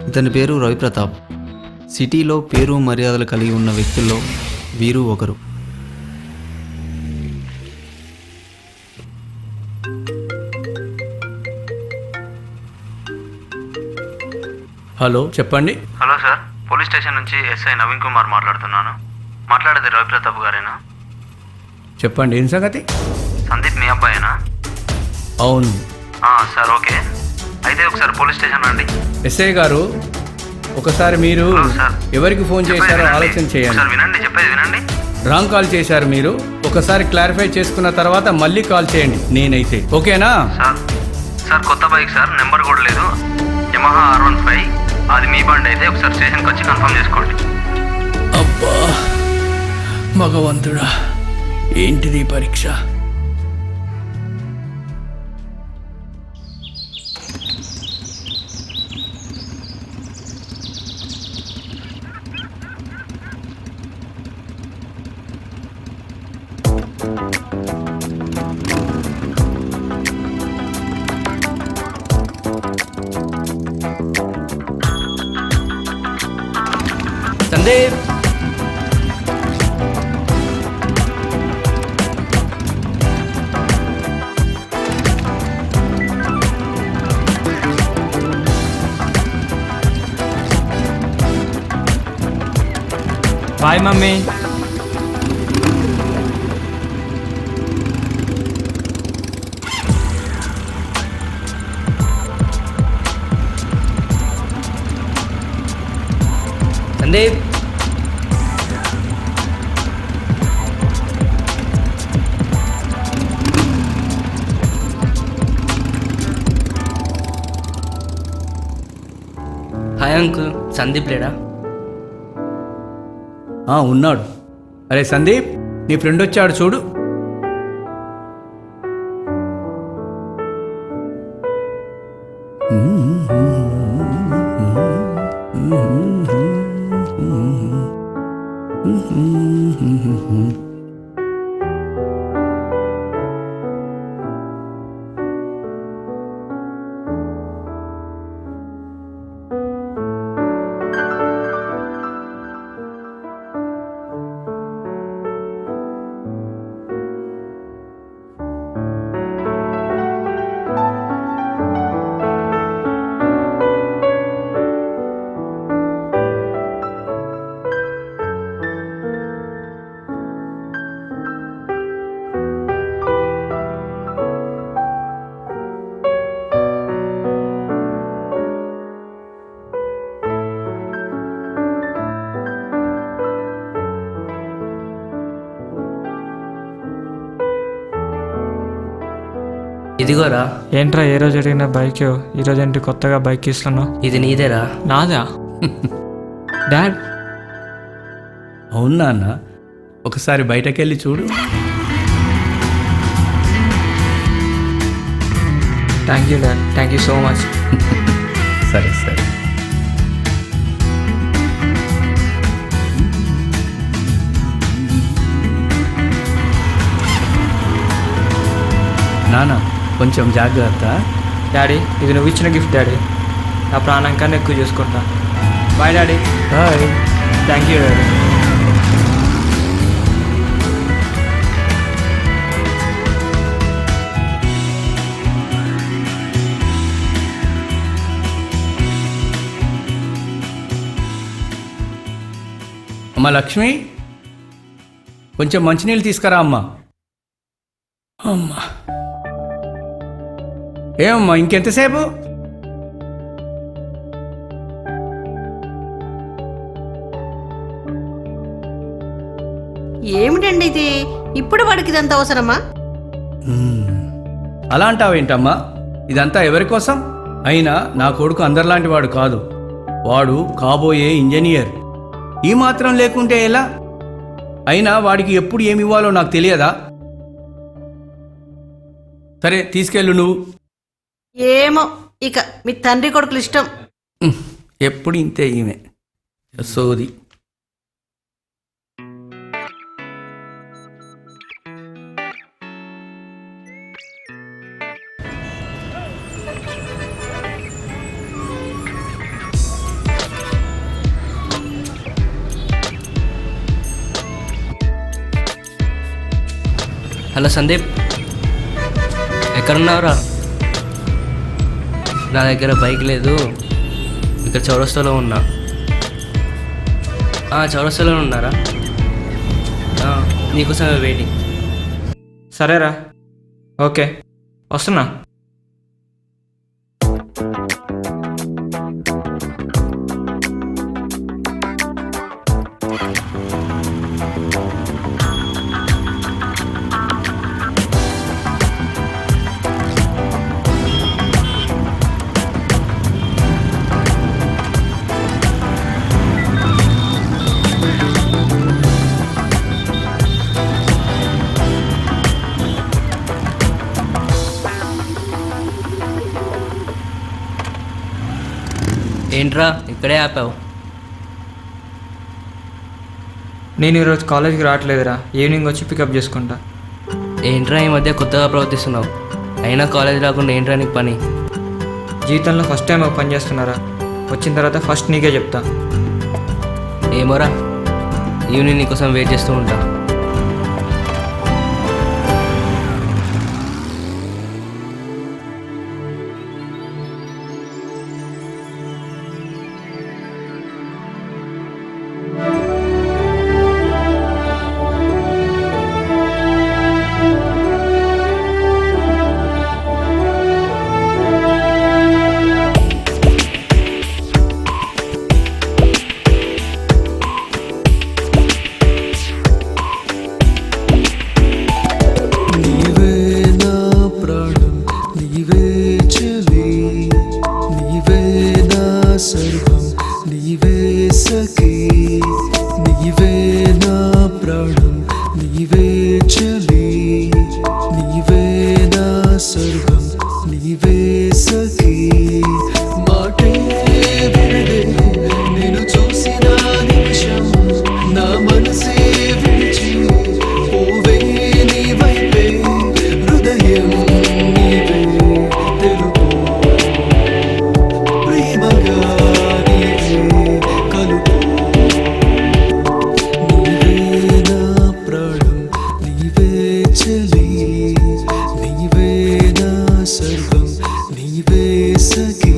ఇతని పేరు రవిప్రతాప్. సిటీలో పేరు మర్యాదలు కలిగి ఉన్న వ్యక్తుల్లో వీరు ఒకరు. హలో, చెప్పండి. హలో సార్, పోలీస్ స్టేషన్ నుంచి ఎస్ఐ నవీన్ కుమార్ మాట్లాడుతున్నాను. మాట్లాడేది రవిప్రతాప్ గారేనా? చెప్పండి, ఏం సంగతి? సందీప్ మీ అబ్బాయేనా? అవును. Sir, okay. అయితే ఒకసారి పోలీస్ స్టేషన్ రండి. ఎస్ఐ గారు, ఒకసారి మీరు ఎవరికి ఫోన్ చేశారో ఆలోచన చేయండి. సార్ వినండి, చెప్పేది వినండి. రాంగ్ కాల్ చేశారు మీరు. ఒకసారి క్లారిఫై చేసుకున్న తర్వాత మళ్ళీ కాల్ చేయండి. నేనైతే ఓకేనా? సార్ కొత్త బైక్ సార్, నెంబర్ కూడా లేదు. Yamaha R15. అది మీ బండి అయితే ఒకసారి స్టేషన్కి వచ్చి కన్ఫర్మ్ చేసుకోండి. అబ్బా భగవంతుడా, ఏంటిది పరీక్ష? Sandeep, bye mummy. Sandeep, hi uncle. Sandeep లేడా? ఉన్నాడు. అరే సందీప్, నీ ఫ్రెండ్ వచ్చాడు చూడు. ఇదిగోరా. ఏంట్రా, ఏ రోజు అడిగిన బైక్ ఈరోజు ఏంటి కొత్తగా బైక్ ఇస్తున్నావు? ఇది నీదేరా? నాదా? డాడ్. అవునా అన్న, ఒకసారి బయటకెళ్ళి చూడు. Thank you dad, thank you so much. సరే సరే. నానా, కొంచెం జాగ్రత్త. డాడీ, ఇది నువ్వు ఇచ్చిన గిఫ్ట్ డాడీ. నా ప్రాణం కన్నా ఎక్కువ చూసుకుంటా. Bye daddy. Bye. Thank you daddy. అమ్మ లక్ష్మి, కొంచెం మంచినీళ్ళు తీసుకురా అమ్మా. అమ్మా, ఏమమ్మా ఇంకెంతసేపు? ఏమిటండి ఇది? ఇప్పుడు వాడికి ఇదంత అవసరమా? అలా అంటావేంటమ్మా? ఇదంతా ఎవరి కోసం? అయినా నా కొడుకు అందరిలాంటి వాడు కాదు. వాడు కాబోయే ఇంజనీర్. ఈ మాత్రం లేకుంటే ఎలా? అయినా వాడికి ఎప్పుడు ఏమి ఇవ్వాలో నాకు తెలియదా? సరే తీసుకెళ్ళు నువ్వు. ఏమో, ఇక మీ తండ్రి కొడుకులు ఇష్టం. ఎప్పుడు ఇంతే ఈమె సోది. హలో సందీప్, ఎక్కడున్నావురా? నా దగ్గర బైక్ లేదు, ఇక్కడ చౌరస్తాలో ఉన్నా. చౌరస్తాలో ఉన్నారా? నీకోసమే వెయిటింగ్. సరేరా, ఓకే, వస్తున్నా. ఏంట్రా ఇక్కడే ఆపావు? నేను ఈరోజు కాలేజీకి రావట్లేదురా, ఈవినింగ్ వచ్చి పికప్ చేసుకుంటా. ఏంట్రా ఈ మధ్య కొత్తగా ప్రవర్తిస్తున్నావు? అయినా కాలేజ్ రాకుండా ఏంట్రా నీకు పని? జీవితంలో ఫస్ట్ టైం ఒక పని చేస్తున్నారా, వచ్చిన తర్వాత ఫస్ట్ నీకే చెప్తా. ఏమోరా, ఈవినింగ్ నీకోసం వెయిట్ చేస్తూ ఉంటా. సర్వం నీవే సఖీ, నీవే నా ప్రాణం, నీవే చలి, నీవే నా సర్వం, నీవే సఖీ. మాటే వినదే నేను చూసిన నిమిషం, నా మనసే విడిచి పోవే నీ వైపే, హృదయం నీవే తెలుపు ప్రేమగా సర్వం నీవే సఖీ.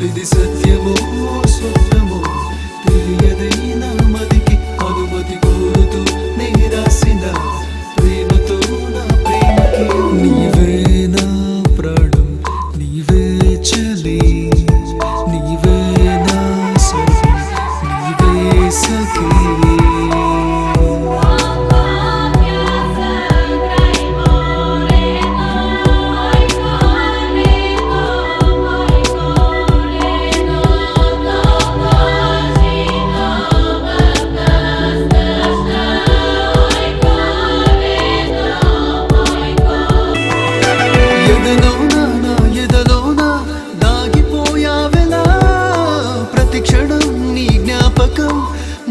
ఇది సత్యమో స్వప్నమో తెలియదైనా మదికి అనుమతి కోరుతూ నీ రాసిన ప్రేమతో నా ప్రేమకి. నీవే నా ప్రాణం, నీవే చలి, నీవే నా సర్వం, నీవే సఖీ.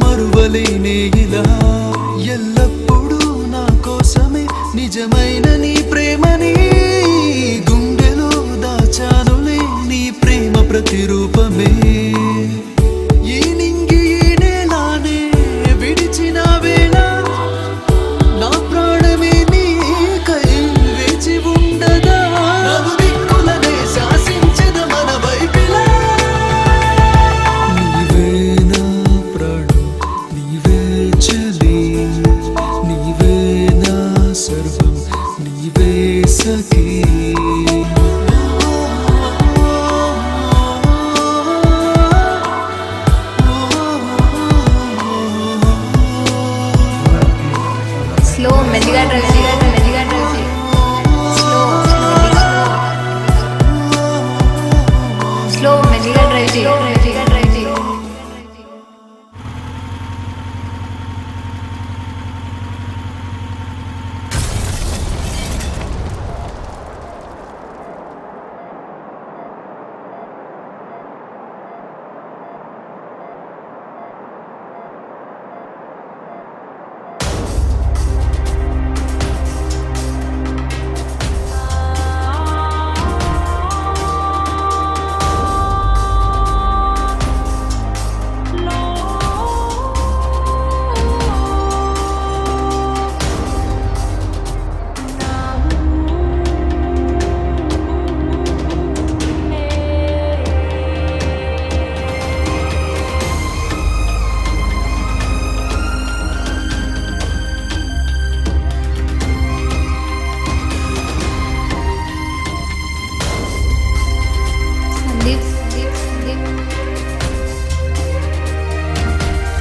మరువలేనే ఇలా ఎల్లప్పుడూ నా కోసమే నిజమైన నీ ప్రేమని గుండెలో దాచానులే నీ ప్రేమ ప్రతిరూపమే. ఈ నింగి నేలానే విడిచిన వేళ నా ప్రాణమే నీకై వేచి ఉండదా, నలు దిక్కులనే శాసించద మన వైపిలా. నీవే నా ప్రాణం, నీవే చలి, నీవే నా సర్వం, నీవే సఖీ. ట్రై చేయి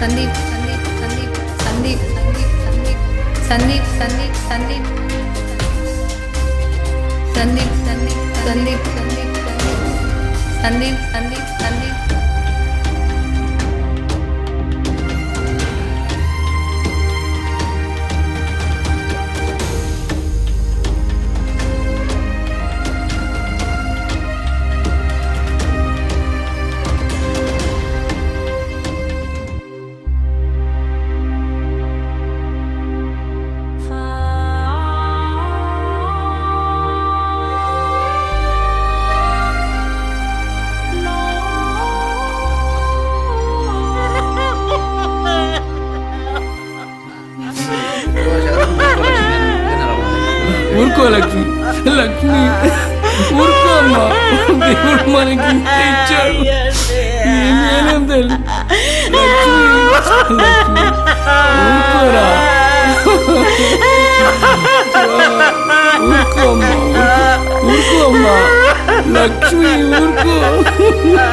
సందీప్ ఊరుకో లక్ష్మి, లక్ష్మి ఊరుకో అమ్మా. దేవుడు మనకి ఇంత ఇచ్చాడు, ఏం చేయలేం తల్లి. లక్ష్మి, లక్ష్మి ఊరుకోరా, ఊరుకో అమ్మా, ఊరుకో అమ్మా. లక్ష్మి ఊరుకో అమ్మా.